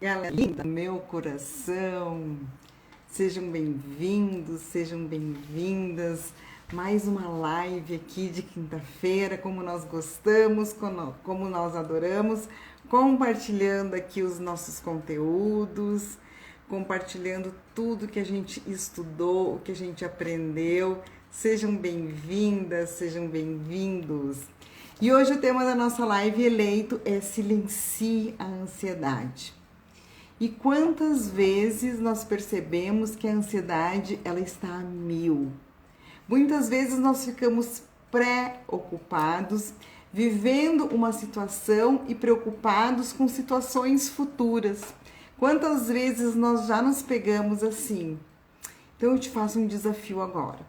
Galera linda, meu coração, sejam bem-vindos, sejam bem-vindas. Mais uma live aqui de quinta-feira, como nós gostamos, como nós adoramos, compartilhando aqui os nossos conteúdos, compartilhando tudo que a gente estudou, o que a gente aprendeu. Sejam bem-vindas, sejam bem-vindos. E hoje o tema da nossa live eleito é Silencie a Ansiedade. E quantas vezes nós percebemos que a ansiedade ela está a mil? Muitas vezes nós ficamos preocupados, vivendo uma situação e preocupados com situações futuras. Quantas vezes nós já nos pegamos assim? Então eu te faço um desafio agora.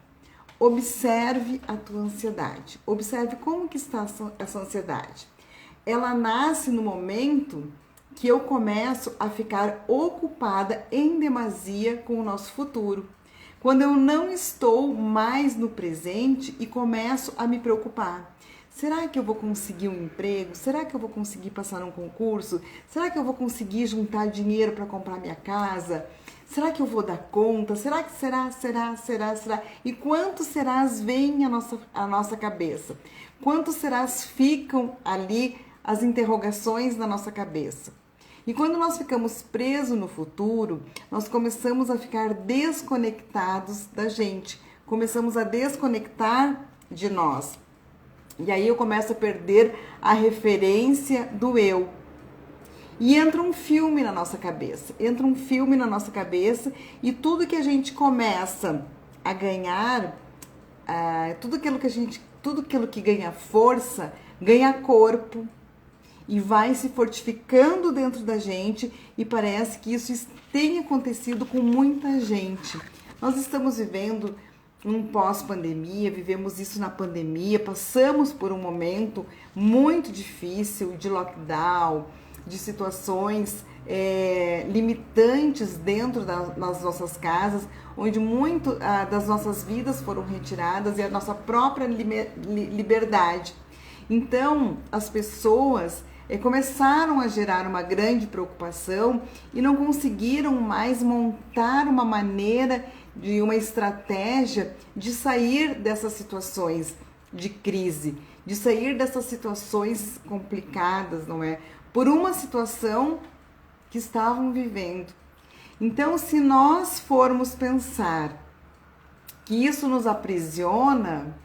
Observe a tua ansiedade. Observe como que está essa ansiedade. Ela nasce no momento que eu começo a ficar ocupada em demasia com o nosso futuro. Quando eu não estou mais no presente e começo a me preocupar. Será que eu vou conseguir um emprego? Será que eu vou conseguir passar num concurso? Será que eu vou conseguir juntar dinheiro para comprar minha casa? Será que eu vou dar conta? Será que será? E quantos serás vem à nossa cabeça? Quantos serás ficam ali as interrogações na nossa cabeça? E quando nós ficamos presos no futuro, nós começamos a ficar desconectados da gente. Começamos a desconectar de nós. E aí eu começo a perder a referência do eu. E entra um filme na nossa cabeça. E tudo que a gente começa a ganhar, tudo aquilo que ganha força, ganha corpo. E vai se fortificando dentro da gente e parece que isso tem acontecido com muita gente. Nós estamos vivendo um pós-pandemia, vivemos isso na pandemia, passamos por um momento muito difícil de lockdown, de situações limitantes dentro das nossas casas, onde muito das nossas vidas foram retiradas e a nossa própria liberdade. Então, as pessoas começaram a gerar uma grande preocupação e não conseguiram mais montar uma maneira de uma estratégia de sair dessas situações de crise, de sair dessas situações complicadas, não é? Por uma situação que estavam vivendo. Então, se nós formos pensar que isso nos aprisiona,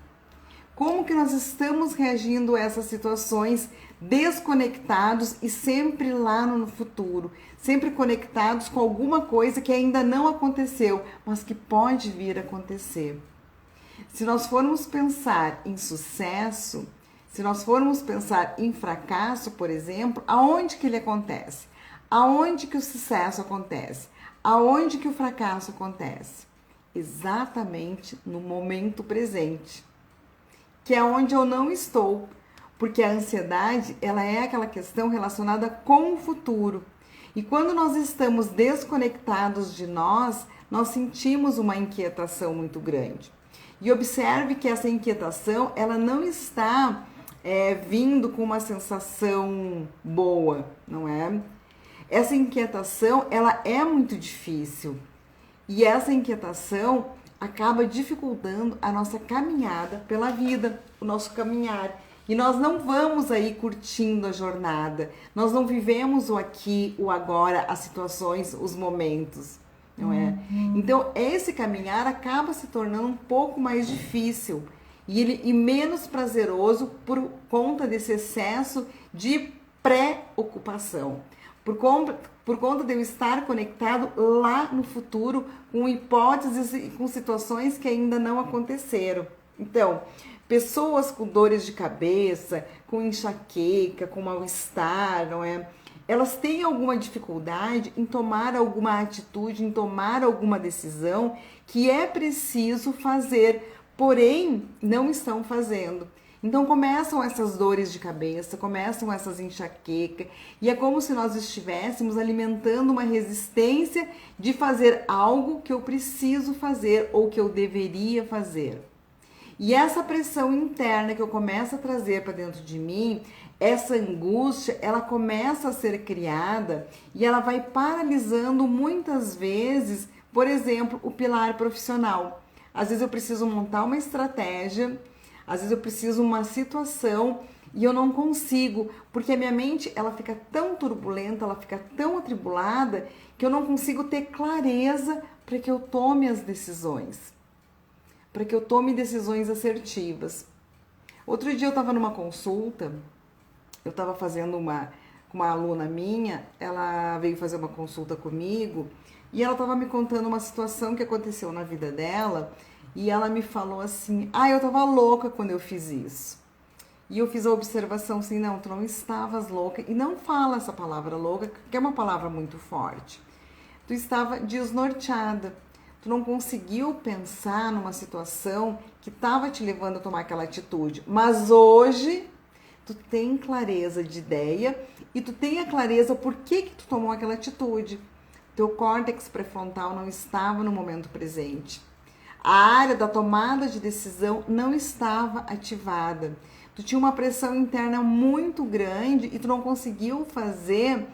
como que nós estamos reagindo a essas situações desconectados e sempre lá no futuro, sempre conectados com alguma coisa que ainda não aconteceu, mas que pode vir a acontecer. Se nós formos pensar em sucesso, se nós formos pensar em fracasso, por exemplo, aonde que ele acontece? Aonde que o sucesso acontece? Aonde que o fracasso acontece? Exatamente no momento presente, que é onde eu não estou, porque a ansiedade, ela é aquela questão relacionada com o futuro. E quando nós estamos desconectados de nós sentimos uma inquietação muito grande. E observe que essa inquietação, ela não está vindo com uma sensação boa, não é? Essa inquietação, ela é muito difícil. E essa inquietação acaba dificultando a nossa caminhada pela vida, o nosso caminhar. E nós não vamos aí curtindo a jornada, nós não vivemos o aqui, o agora, as situações, os momentos, não é? Então, esse caminhar acaba se tornando um pouco mais difícil e menos prazeroso por conta desse excesso de preocupação. Por conta de eu estar conectado lá no futuro com hipóteses e com situações que ainda não aconteceram. Então, pessoas com dores de cabeça, com enxaqueca, com mal-estar, não é? Elas têm alguma dificuldade em tomar alguma atitude, em tomar alguma decisão que é preciso fazer, porém não estão fazendo. Então começam essas dores de cabeça, começam essas enxaquecas e é como se nós estivéssemos alimentando uma resistência de fazer algo que eu preciso fazer ou que eu deveria fazer. E essa pressão interna que eu começo a trazer para dentro de mim, essa angústia, ela começa a ser criada e ela vai paralisando muitas vezes, por exemplo, o pilar profissional. Às vezes eu preciso montar uma estratégia, às vezes eu preciso uma situação e eu não consigo, porque a minha mente, ela fica tão turbulenta, ela fica tão atribulada, que eu não consigo ter clareza para que eu tome as decisões, para que eu tome decisões assertivas. Outro dia eu estava numa consulta, eu estava fazendo com uma aluna minha, ela veio fazer uma consulta comigo e ela estava me contando uma situação que aconteceu na vida dela e ela me falou assim, eu estava louca quando eu fiz isso. E eu fiz a observação assim, não, tu não estavas louca, e não fala essa palavra louca, que é uma palavra muito forte. Tu estava desnorteada, tu não conseguiu pensar numa situação que estava te levando a tomar aquela atitude, mas hoje tu tem clareza de ideia e tu tem a clareza por que tu tomou aquela atitude. Teu córtex pré-frontal não estava no momento presente. A área da tomada de decisão não estava ativada. Tu tinha uma pressão interna muito grande e tu não conseguiu fazer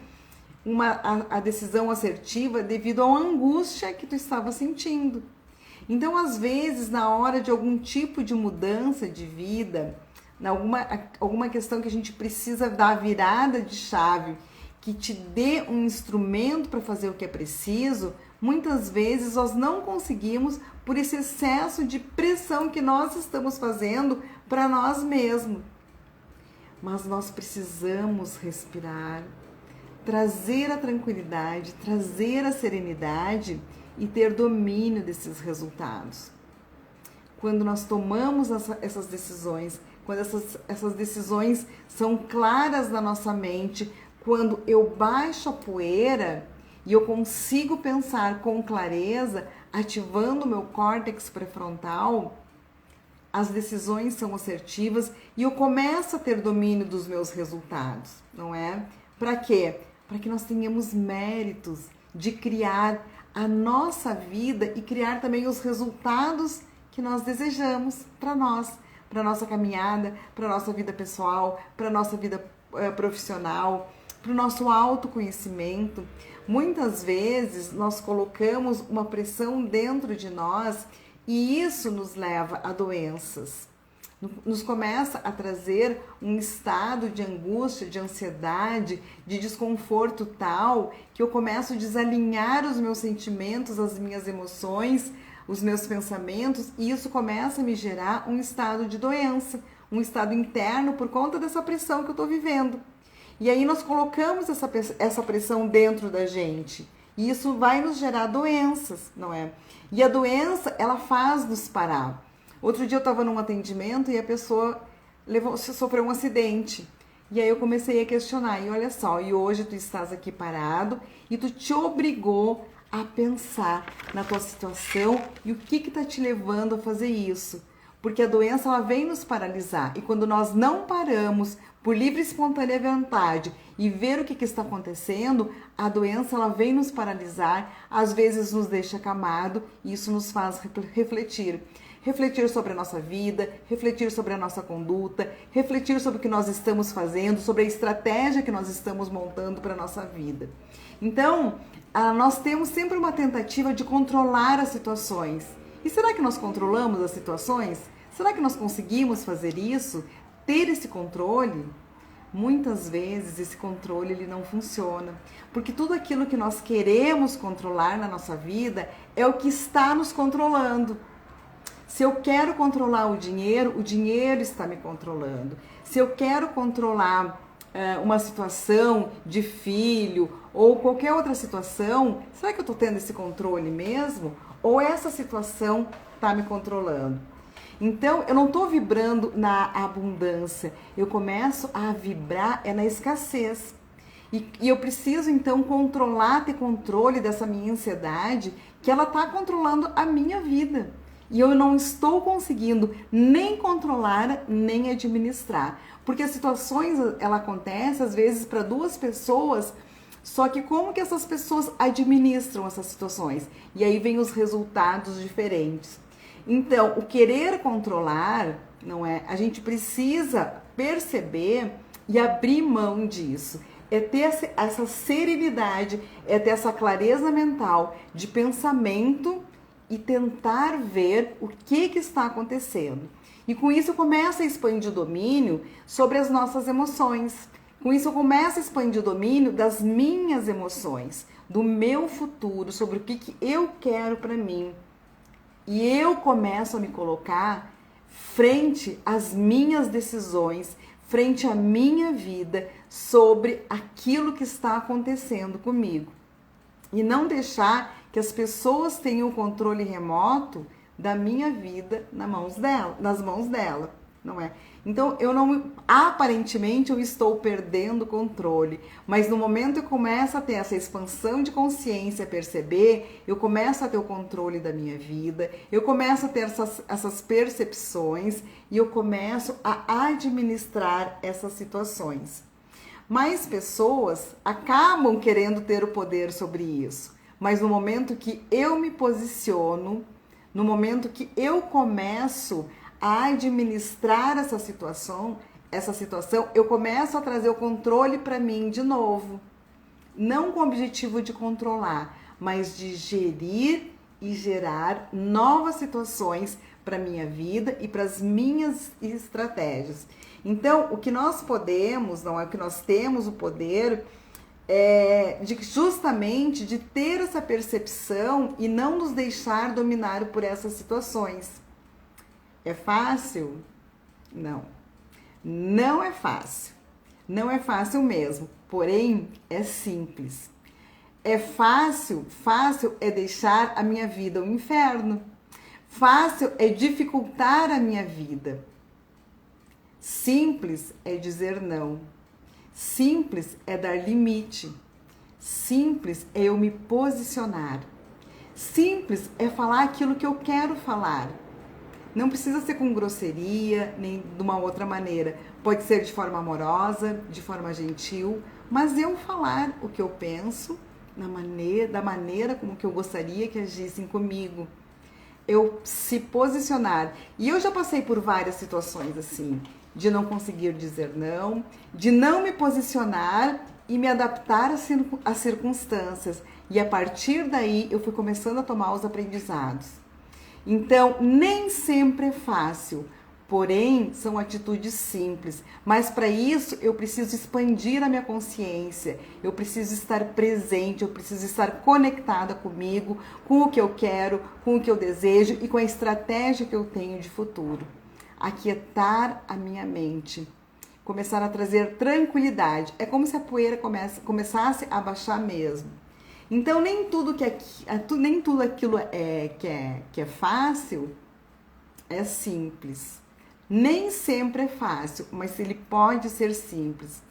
a decisão assertiva devido a uma angústia que tu estava sentindo. Então, às vezes, na hora de algum tipo de mudança de vida, alguma questão que a gente precisa dar virada de chave, que te dê um instrumento para fazer o que é preciso, muitas vezes nós não conseguimos por esse excesso de pressão que nós estamos fazendo para nós mesmos. Mas nós precisamos respirar, trazer a tranquilidade, trazer a serenidade e ter domínio desses resultados. Quando nós tomamos essas decisões, quando essas decisões são claras na nossa mente, quando eu baixo a poeira e eu consigo pensar com clareza, ativando o meu córtex pré-frontal, as decisões são assertivas e eu começo a ter domínio dos meus resultados, não é? Para quê? Para que nós tenhamos méritos de criar a nossa vida e criar também os resultados que nós desejamos para nós, para a nossa caminhada, para a nossa vida pessoal, para a nossa vida profissional, para o nosso autoconhecimento. Muitas vezes nós colocamos uma pressão dentro de nós e isso nos leva a doenças. Nos começa a trazer um estado de angústia, de ansiedade, de desconforto tal que eu começo a desalinhar os meus sentimentos, as minhas emoções, os meus pensamentos, e isso começa a me gerar um estado de doença, um estado interno por conta dessa pressão que eu estou vivendo. E aí nós colocamos essa pressão dentro da gente. E isso vai nos gerar doenças, não é? E a doença, ela faz-nos parar. Outro dia eu estava num atendimento e a pessoa sofreu um acidente. E aí eu comecei a questionar. E olha só, e hoje tu estás aqui parado e tu te obrigou a pensar na tua situação e o que está te levando a fazer isso. Porque a doença, ela vem nos paralisar. E quando nós não paramos por livre e espontânea vontade e ver o que está acontecendo, a doença, ela vem nos paralisar, às vezes nos deixa acamado e isso nos faz refletir. Refletir sobre a nossa vida, refletir sobre a nossa conduta, refletir sobre o que nós estamos fazendo, sobre a estratégia que nós estamos montando para a nossa vida. Então, nós temos sempre uma tentativa de controlar as situações. E será que nós controlamos as situações? Será que nós conseguimos fazer isso? Ter esse controle? Muitas vezes esse controle ele não funciona, porque tudo aquilo que nós queremos controlar na nossa vida é o que está nos controlando. Se eu quero controlar o dinheiro está me controlando. Se eu quero controlar uma situação de filho ou qualquer outra situação, será que eu estou tendo esse controle mesmo? Ou essa situação está me controlando? Então, eu não estou vibrando na abundância, eu começo a vibrar na escassez. E eu preciso, então, ter controle dessa minha ansiedade, que ela está controlando a minha vida. E eu não estou conseguindo nem controlar, nem administrar. Porque as situações, ela acontece, às vezes, para duas pessoas, só que como que essas pessoas administram essas situações? E aí vem os resultados diferentes. Então, o querer controlar, não é? A gente precisa perceber e abrir mão disso. É ter essa serenidade, é ter essa clareza mental de pensamento e tentar ver o que está acontecendo. E com isso eu começo a expandir o domínio sobre as nossas emoções. Com isso eu começo a expandir o domínio das minhas emoções, do meu futuro, sobre o que eu quero para mim. E eu começo a me colocar frente às minhas decisões, frente à minha vida, sobre aquilo que está acontecendo comigo. E não deixar que as pessoas tenham o controle remoto da minha vida nas mãos dela, não é? Então, aparentemente eu estou perdendo o controle, mas no momento que eu começo a ter essa expansão de consciência, perceber, eu começo a ter o controle da minha vida, eu começo a ter essas percepções e eu começo a administrar essas situações. Mais pessoas acabam querendo ter o poder sobre isso, mas no momento que eu me posiciono, no momento que eu começo a administrar essa situação, eu começo a trazer o controle para mim de novo. Não com o objetivo de controlar, mas de gerir e gerar novas situações para minha vida e para as minhas estratégias. Então, o que nós podemos, não é o que nós temos o poder justamente de ter essa percepção e não nos deixar dominar por essas situações. É fácil? Não. Não é fácil. Não é fácil mesmo. Porém, é simples. É fácil? Fácil é deixar a minha vida um inferno. Fácil é dificultar a minha vida. Simples é dizer não. Simples é dar limite. Simples é eu me posicionar. Simples é falar aquilo que eu quero falar. Não precisa ser com grosseria, nem de uma outra maneira. Pode ser de forma amorosa, de forma gentil, mas eu falar o que eu penso da maneira como que eu gostaria que agissem comigo. Eu se posicionar. E eu já passei por várias situações assim, de não conseguir dizer não, de não me posicionar e me adaptar às circunstâncias. E a partir daí eu fui começando a tomar os aprendizados. Então, nem sempre é fácil, porém são atitudes simples. Mas para isso eu preciso expandir a minha consciência, eu preciso estar presente, eu preciso estar conectada comigo, com o que eu quero, com o que eu desejo e com a estratégia que eu tenho de futuro. Aquietar a minha mente, começar a trazer tranquilidade. É como se a poeira começasse a baixar mesmo. Então, nem tudo aquilo que é fácil é simples. Nem sempre é fácil, mas ele pode ser simples.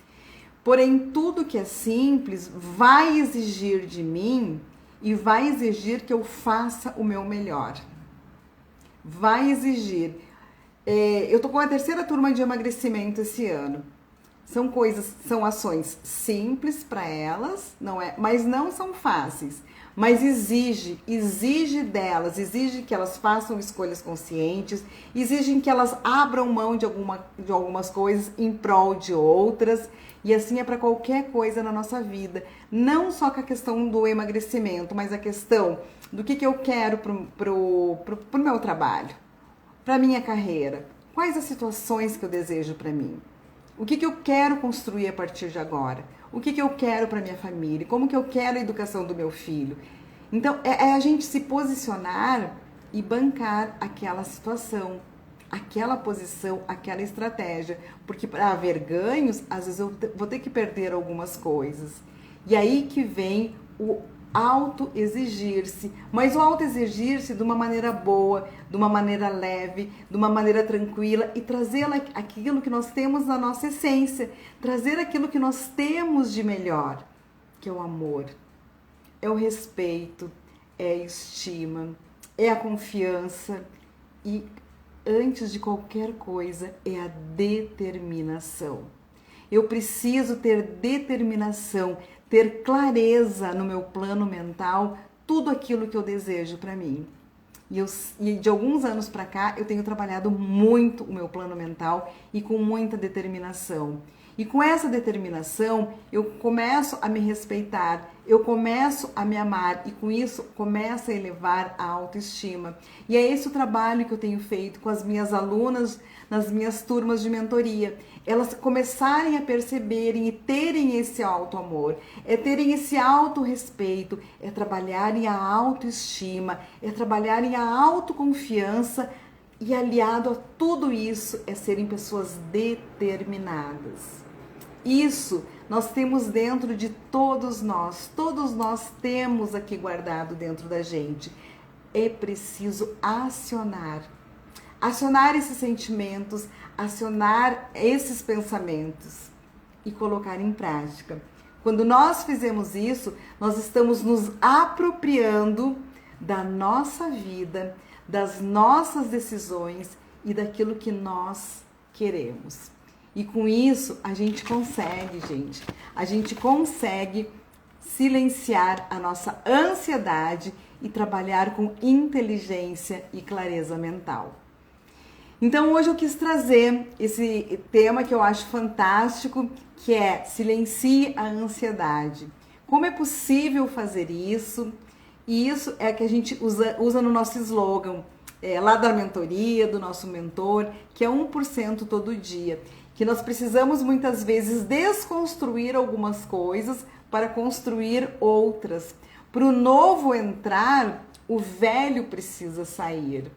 Porém, tudo que é simples vai exigir de mim e vai exigir que eu faça o meu melhor. Vai exigir. Eu tô com a 3ª turma de emagrecimento esse ano. São ações simples para elas, não é? Mas não são fáceis. Mas exige delas, exige que elas façam escolhas conscientes, exigem que elas abram mão de algumas coisas em prol de outras. E assim é para qualquer coisa na nossa vida. Não só com a questão do emagrecimento, mas a questão do que eu quero pro meu trabalho, para minha carreira. Quais as situações que eu desejo para mim? O que eu quero construir a partir de agora? O que eu quero para minha família? Como que eu quero a educação do meu filho? Então, é a gente se posicionar e bancar aquela situação, aquela posição, aquela estratégia. Porque para haver ganhos, às vezes eu vou ter que perder algumas coisas. E aí que vem o auto-exigir-se, mas o auto-exigir-se de uma maneira boa, de uma maneira leve, de uma maneira tranquila e trazer aquilo que nós temos na nossa essência, trazer aquilo que nós temos de melhor, que é o amor, é o respeito, é a estima, é a confiança e, antes de qualquer coisa, é a determinação. Eu preciso ter determinação, ter clareza no meu plano mental, tudo aquilo que eu desejo para mim. E de alguns anos para cá, eu tenho trabalhado muito o meu plano mental e com muita determinação. E com essa determinação, eu começo a me respeitar, eu começo a me amar e com isso começa a elevar a autoestima. E é esse o trabalho que eu tenho feito com as minhas alunas nas minhas turmas de mentoria. Elas começarem a perceberem e terem esse auto-amor, é terem esse auto-respeito, é trabalharem a autoestima, é trabalharem a autoconfiança e aliado a tudo isso é serem pessoas determinadas. Isso nós temos dentro de todos nós temos aqui guardado dentro da gente. É preciso acionar esses sentimentos, acionar esses pensamentos e colocar em prática. Quando nós fizemos isso, nós estamos nos apropriando da nossa vida, das nossas decisões e daquilo que nós queremos. E com isso, a gente consegue silenciar a nossa ansiedade e trabalhar com inteligência e clareza mental. Então hoje eu quis trazer esse tema que eu acho fantástico, que é silencie a ansiedade. Como é possível fazer isso? E isso é que a gente usa no nosso slogan, lá da mentoria, do nosso mentor, que é 1% todo dia. Que nós precisamos muitas vezes desconstruir algumas coisas para construir outras. Para o novo entrar, o velho precisa sair.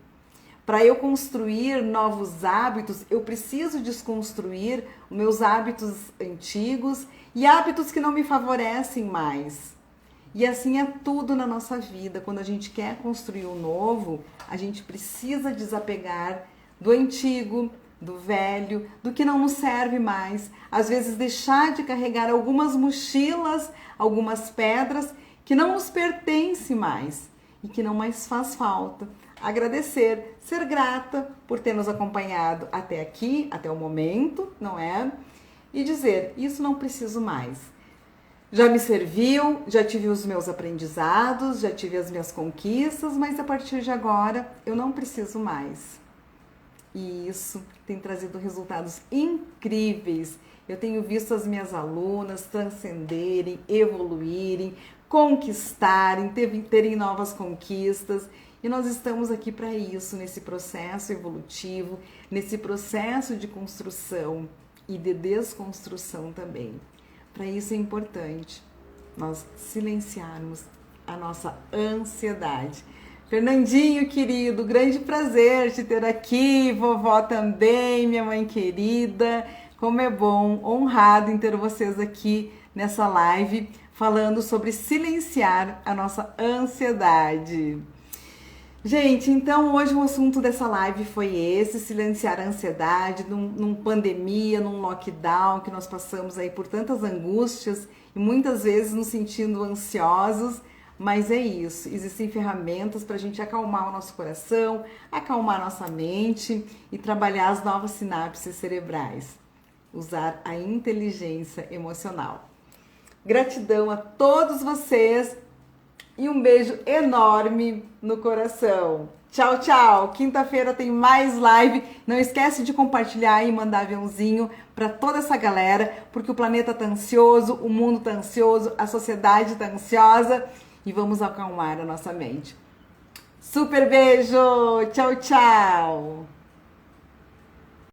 Para eu construir novos hábitos, eu preciso desconstruir os meus hábitos antigos e hábitos que não me favorecem mais. E assim é tudo na nossa vida. Quando a gente quer construir o novo, a gente precisa desapegar do antigo, do velho, do que não nos serve mais. Às vezes deixar de carregar algumas mochilas, algumas pedras que não nos pertencem mais e que não mais faz falta. Agradecer, ser grata por ter nos acompanhado até aqui, até o momento, não é? E dizer, isso não preciso mais. Já me serviu, já tive os meus aprendizados, já tive as minhas conquistas, mas a partir de agora eu não preciso mais. E isso tem trazido resultados incríveis. Eu tenho visto as minhas alunas transcenderem, evoluírem, conquistarem, terem novas conquistas. E nós estamos aqui para isso, nesse processo evolutivo, nesse processo de construção e de desconstrução também. Para isso é importante nós silenciarmos a nossa ansiedade. Fernandinho, querido, grande prazer te ter aqui, vovó também, minha mãe querida. Como é bom, honrado em ter vocês aqui nessa live, falando sobre silenciar a nossa ansiedade. Gente, então hoje o assunto dessa live foi esse, silenciar a ansiedade num pandemia, num lockdown, que nós passamos aí por tantas angústias e muitas vezes nos sentindo ansiosos, mas é isso, existem ferramentas para a gente acalmar o nosso coração, acalmar a nossa mente e trabalhar as novas sinapses cerebrais, usar a inteligência emocional. Gratidão a todos vocês. E um beijo enorme no coração. Tchau, tchau. Quinta-feira tem mais live. Não esquece de compartilhar e mandar aviãozinho para toda essa galera, porque o planeta tá ansioso, o mundo tá ansioso, a sociedade tá ansiosa e vamos acalmar a nossa mente. Super beijo. Tchau, tchau.